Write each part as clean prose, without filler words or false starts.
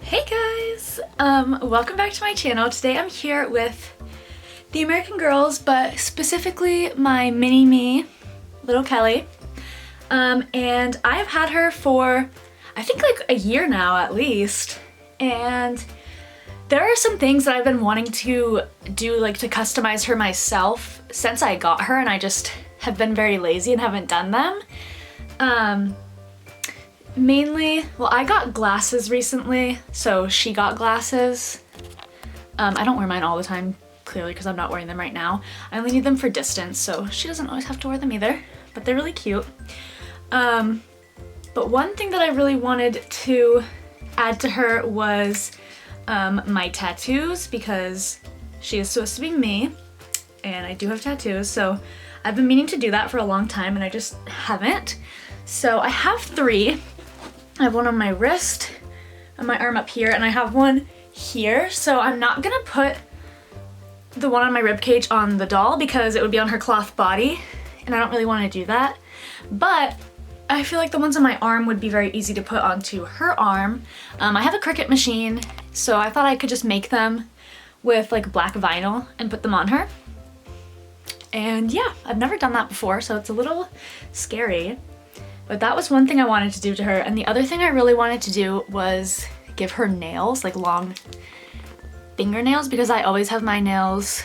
Hey guys! Welcome back to my channel. Today I'm here with the American Girls, but specifically my mini-me, little Kelly. And I've had her for, I think like a year now at least. And there are some things that I've been wanting to do, like to customize her myself since I got her, and I just have been very lazy and haven't done them. Mainly, well, I got glasses recently, so she got glasses. I don't wear mine all the time, clearly, because I'm not wearing them right now. I only need them for distance, so she doesn't always have to wear them either, but they're really cute. But one thing that I really wanted to add to her was my tattoos, because she is supposed to be me, and I do have tattoos, so I've been meaning to do that for a long time, and I just haven't. So I have 3. I have one on my wrist, on my arm up here, and I have one here. So I'm not gonna put the one on my ribcage on the doll because it would be on her cloth body, and I don't really want to do that. But I feel like the ones on my arm would be very easy to put onto her arm. I have a Cricut machine, so I thought I could just make them with like black vinyl and put them on her. And yeah, I've never done that before, so it's a little scary. But that was one thing I wanted to do to her, and the other thing I really wanted to do was give her nails, like long fingernails, because I always have my nails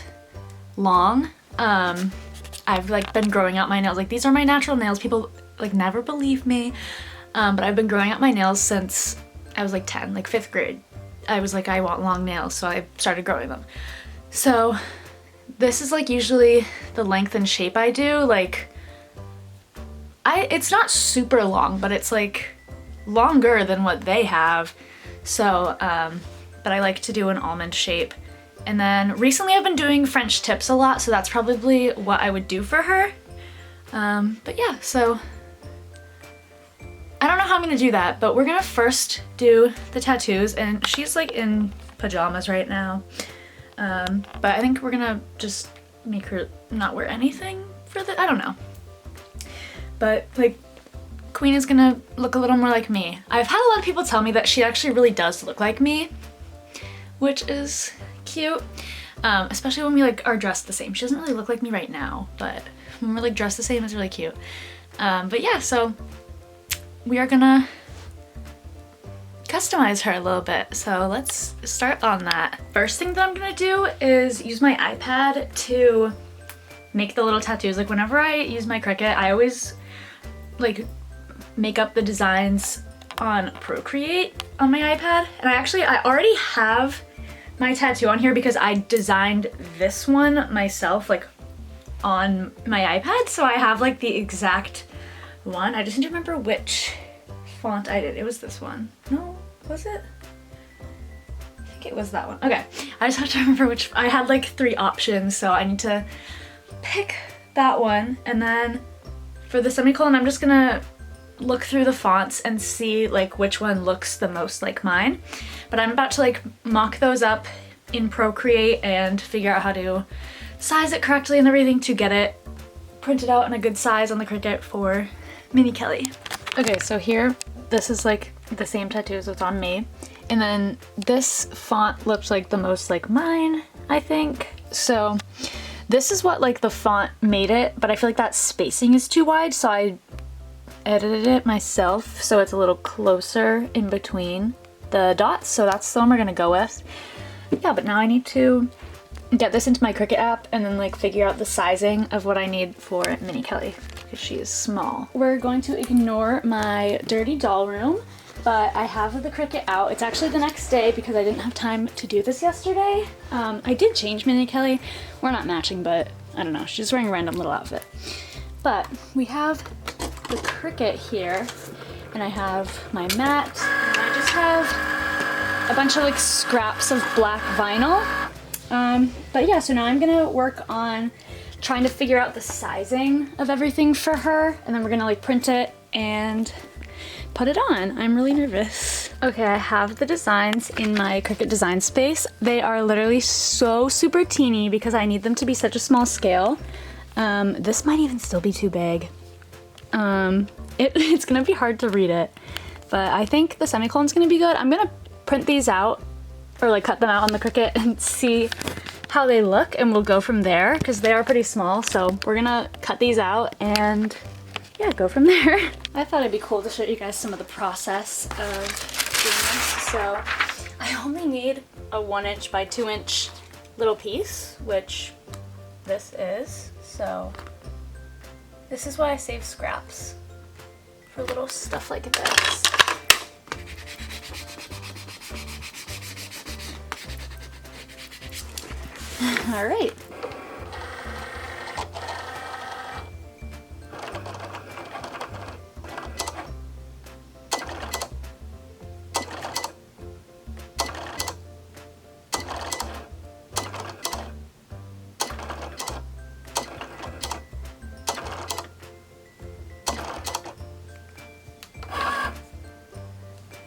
long. I've like been growing out my nails, like these are my natural nails. People like never believe me, but I've been growing out my nails since I was like 10, like 5th grade. I was like, I want long nails, so I started growing them. So this is like usually the length and shape I do, like it's not super long, but it's like longer than what they have. So, but I like to do an almond shape. And then recently I've been doing French tips a lot, so that's probably what I would do for her. But yeah, so I don't know how I'm gonna do that, but we're gonna first do the tattoos, and she's like in pajamas right now. But I think we're gonna just make her not wear anything for I don't know. But like, Queen is gonna look a little more like me. I've had a lot of people tell me that she actually really does look like me, which is cute. Especially when we like are dressed the same. She doesn't really look like me right now, but when we're like dressed the same, it's really cute. But yeah, so we are gonna customize her a little bit. So let's start on that. First thing that I'm gonna do is use my iPad to make the little tattoos. Like whenever I use my Cricut, I always like make up the designs on Procreate on my iPad. And I already have my tattoo on here because I designed this one myself, like on my iPad. So I have like the exact one. I just need to remember which font I did. It was this one. No, was it? I think it was that one. Okay, I just have to remember which. I had like 3 options, so I need to pick that one. And then for the semicolon, I'm just gonna look through the fonts and see like which one looks the most like mine. But I'm about to like mock those up in Procreate and figure out how to size it correctly and everything to get it printed out in a good size on the Cricut for Mini Kelly. Okay, so here, this is like the same tattoos that's on me. And then this font looks like the most like mine, I think. So this is what like the font made it, but I feel like that spacing is too wide, so I edited it myself so it's a little closer in between the dots. So that's the one we're gonna go with. Yeah, but now I need to get this into my Cricut app and then like figure out the sizing of what I need for Mini Kelly because she is small. We're going to ignore my dirty doll room, but I have the Cricut out. It's actually the next day because I didn't have time to do this yesterday. I did change Mini Kelly. We're not matching, but I don't know. She's wearing a random little outfit. But we have the Cricut here, and I have my mat, and I just have a bunch of like scraps of black vinyl. But yeah, so now I'm gonna work on trying to figure out the sizing of everything for her, and then we're gonna like print it and put it on. I'm really nervous. Okay, I have the designs in my Cricut design space. They are literally so super teeny because I need them to be such a small scale. This might even still be too big. It's gonna be hard to read it, but I think the semicolon's gonna be good. I'm gonna print these out or like cut them out on the Cricut and see how they look, and we'll go from there because they are pretty small. So we're gonna cut these out and yeah, go from there. I thought it'd be cool to show you guys some of the process of doing this. So I only need a 1" by 2" little piece, which this is. So this is why I save scraps for little stuff like this. All right.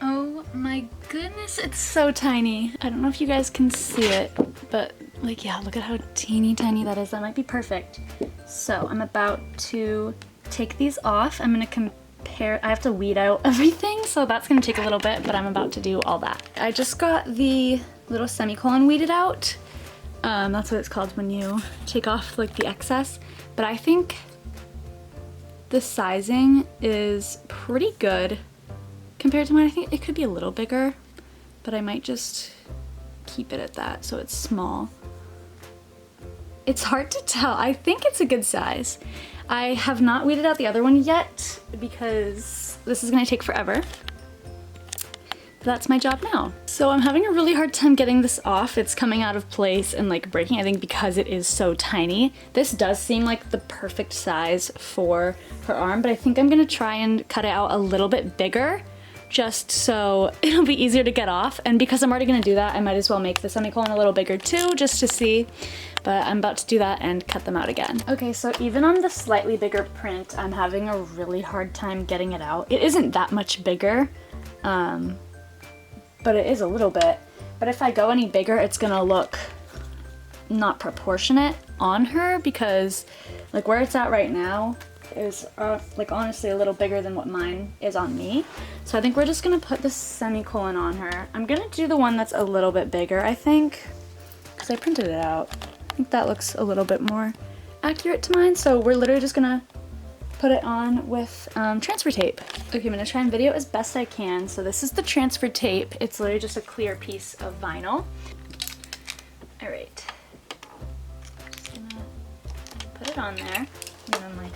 Oh my goodness, it's so tiny. I don't know if you guys can see it, but like, yeah, look at how teeny tiny that is. That might be perfect. So I'm about to take these off. I'm gonna compare, I have to weed out everything, so that's gonna take a little bit, but I'm about to do all that. I just got the little semicolon weeded out. That's what it's called when you take off like the excess. But I think the sizing is pretty good compared to mine. I think it could be a little bigger, but I might just keep it at that so it's small. It's hard to tell. I think it's a good size. I have not weeded out the other one yet because this is gonna take forever. That's my job now. So I'm having a really hard time getting this off. It's coming out of place and like breaking, I think because it is so tiny. This does seem like the perfect size for her arm, but I think I'm gonna try and cut it out a little bit bigger just so it'll be easier to get off. And because I'm already gonna do that, I might as well make the semicolon a little bigger too, just to see. But I'm about to do that and cut them out again. Okay, so even on the slightly bigger print, I'm having a really hard time getting it out. It isn't that much bigger, but it is a little bit. But if I go any bigger, it's gonna look not proportionate on her because like where it's at right now is like honestly a little bigger than what mine is on me. So I think we're just gonna put the semicolon on her. I'm gonna do the one that's a little bit bigger, I think, because I printed it out. I think that looks a little bit more accurate to mine. So we're literally just gonna put it on with transfer tape. Okay, I'm gonna try and video as best I can. So this is the transfer tape. It's literally just a clear piece of vinyl. All right, just gonna put it on there. And then like,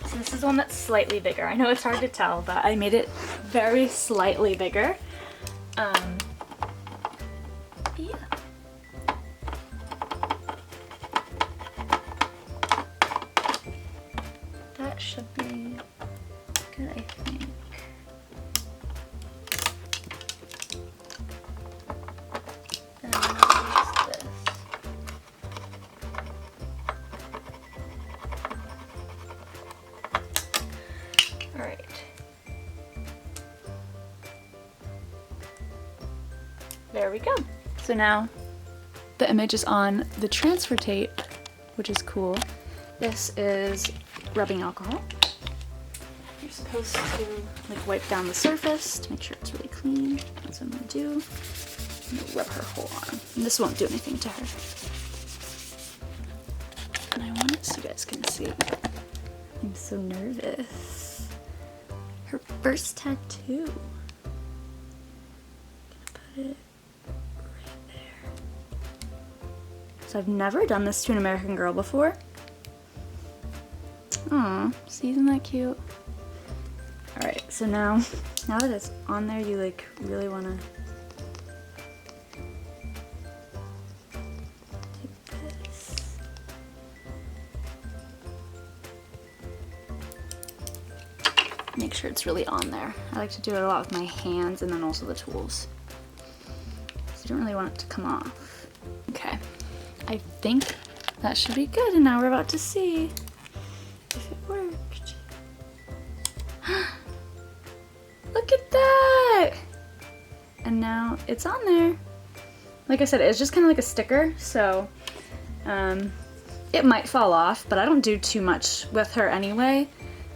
so this is one that's slightly bigger. I know it's hard to tell, but I made it very slightly bigger. Yeah. That should be good, I think. Then I'll use this. All right. There we go. So now the image is on the transfer tape, which is cool. This is rubbing alcohol. You're supposed to like wipe down the surface to make sure it's really clean. That's what I'm gonna do. I'm gonna rub her whole arm. And this won't do anything to her. And I want it so you guys can see. I'm so nervous. Her first tattoo. Gonna put it right there. So I've never done this to an American Girl before. Aw, see, isn't that cute? Alright, so now that it's on there, you like really wanna take this. Make sure it's really on there. I like to do it a lot with my hands and then also the tools. So you don't really want it to come off. Okay, I think that should be good, and now we're about to see if it worked. Look at that! And now it's on there. Like I said, it's just kind of like a sticker, so it might fall off, but I don't do too much with her anyway.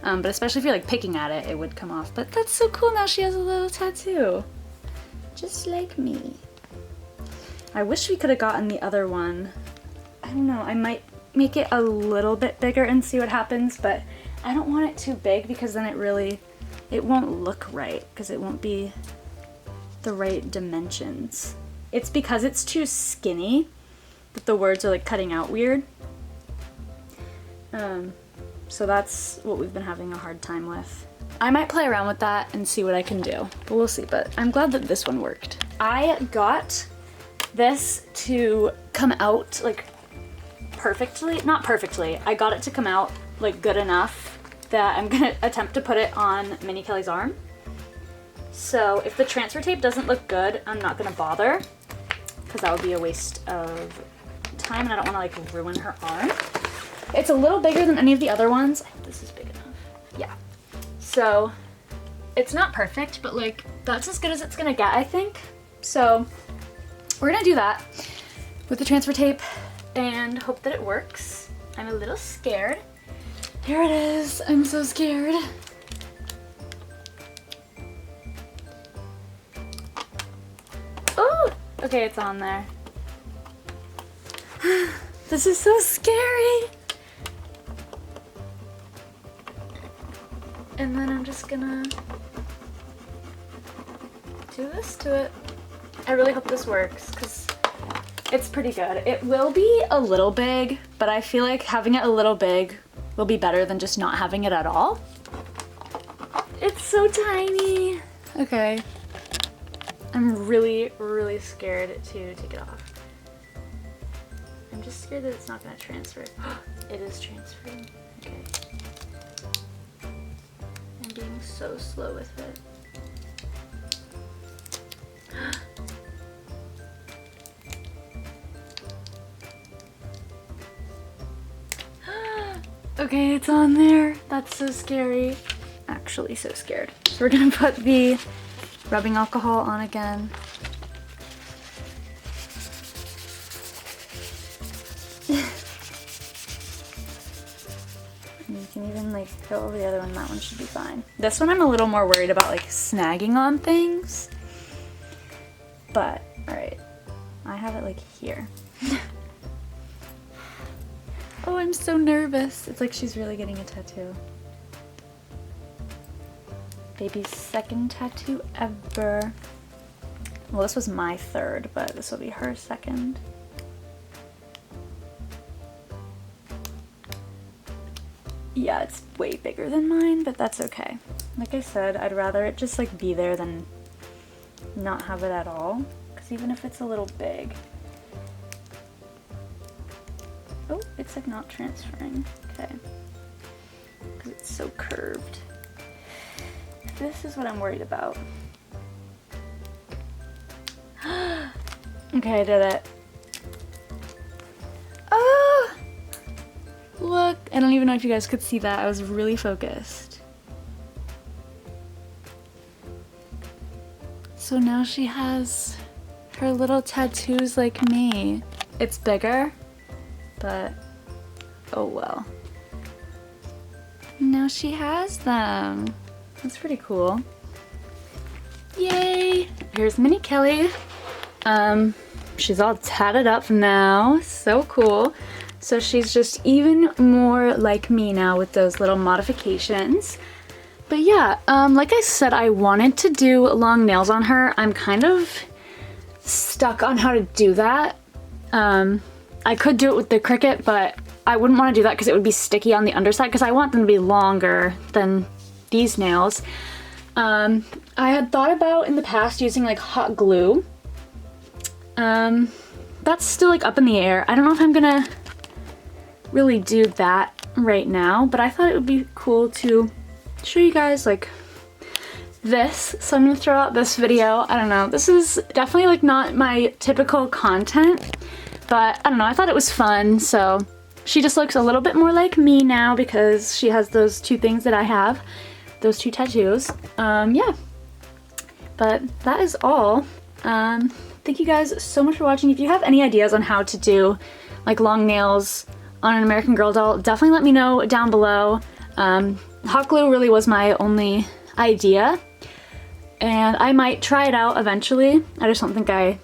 But especially if you're like picking at it, it would come off. But that's so cool, now she has a little tattoo. Just like me. I wish we could have gotten the other one. I don't know, I might make it a little bit bigger and see what happens, but I don't want it too big because then it won't look right, because it won't be the right dimensions. It's because it's too skinny that the words are like cutting out weird. So that's what we've been having a hard time with. I might play around with that and see what I can do, but we'll see. But I'm glad that this one worked. I got this to come out like perfectly, not perfectly, I got it to come out like good enough that I'm gonna attempt to put it on Minnie Kelly's arm. So if the transfer tape doesn't look good, I'm not gonna bother, because that would be a waste of time and I don't wanna like ruin her arm. It's a little bigger than any of the other ones. I hope this is big enough. Yeah. So it's not perfect, but like that's as good as it's gonna get, I think. So we're gonna do that with the transfer tape and hope that it works. I'm a little scared. Here it is. I'm so scared. Oh, okay, it's on there. This is so scary. And then I'm just gonna do this to it. I really hope this works because it's pretty good. It will be a little big, but I feel like having it a little big will be better than just not having it at all. It's so tiny. Okay. I'm really, really scared to take it off. I'm just scared that it's not gonna transfer. It is transferring. Okay. I'm being so slow with it. Okay, it's on there. That's so scary. Actually so scared. So we're gonna put the rubbing alcohol on again. And you can even like go over the other one. That one should be fine. This one I'm a little more worried about like snagging on things. But, alright. I have it like here. Oh, I'm so nervous. It's like she's really getting a tattoo. Baby's second tattoo ever. Well, this was my third, but this will be her second. Yeah, it's way bigger than mine, but that's okay. Like I said, I'd rather it just like be there than not have it at all. Because even if it's a little big. Oh, it's like not transferring. Okay. Because it's so curved. This is what I'm worried about. Okay, I did it. Oh! Look! I don't even know if you guys could see that. I was really focused. So now she has her little tattoos like me. It's bigger, but oh well. Now she has them. That's pretty cool. Yay! Here's Minnie Kelly. She's all tatted up now. So cool. So she's just even more like me now with those little modifications. But yeah, like I said, I wanted to do long nails on her. I'm kind of stuck on how to do that. I could do it with the Cricut, but I wouldn't want to do that because it would be sticky on the underside because I want them to be longer than these nails. I had thought about in the past using like hot glue. That's still like up in the air. I don't know if I'm gonna really do that right now, but I thought it would be cool to show you guys like this. So I'm gonna throw out this video. I don't know, this is definitely like not my typical content, but I don't know, I thought it was fun. So she just looks a little bit more like me now because she has those two things that I have, those two tattoos. Yeah, but that is all. Thank you guys so much for watching. If you have any ideas on how to do like long nails on an American Girl doll, definitely let me know down below. Hot glue really was my only idea, and I might try it out eventually. I just don't think I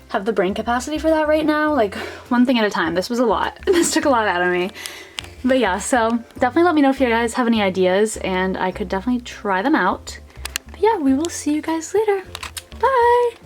have the brain capacity for that right now. Like, one thing at a time. This was a lot. This took a lot out of me. But yeah, so definitely let me know if you guys have any ideas, and I could definitely try them out. But yeah, we will see you guys later. Bye!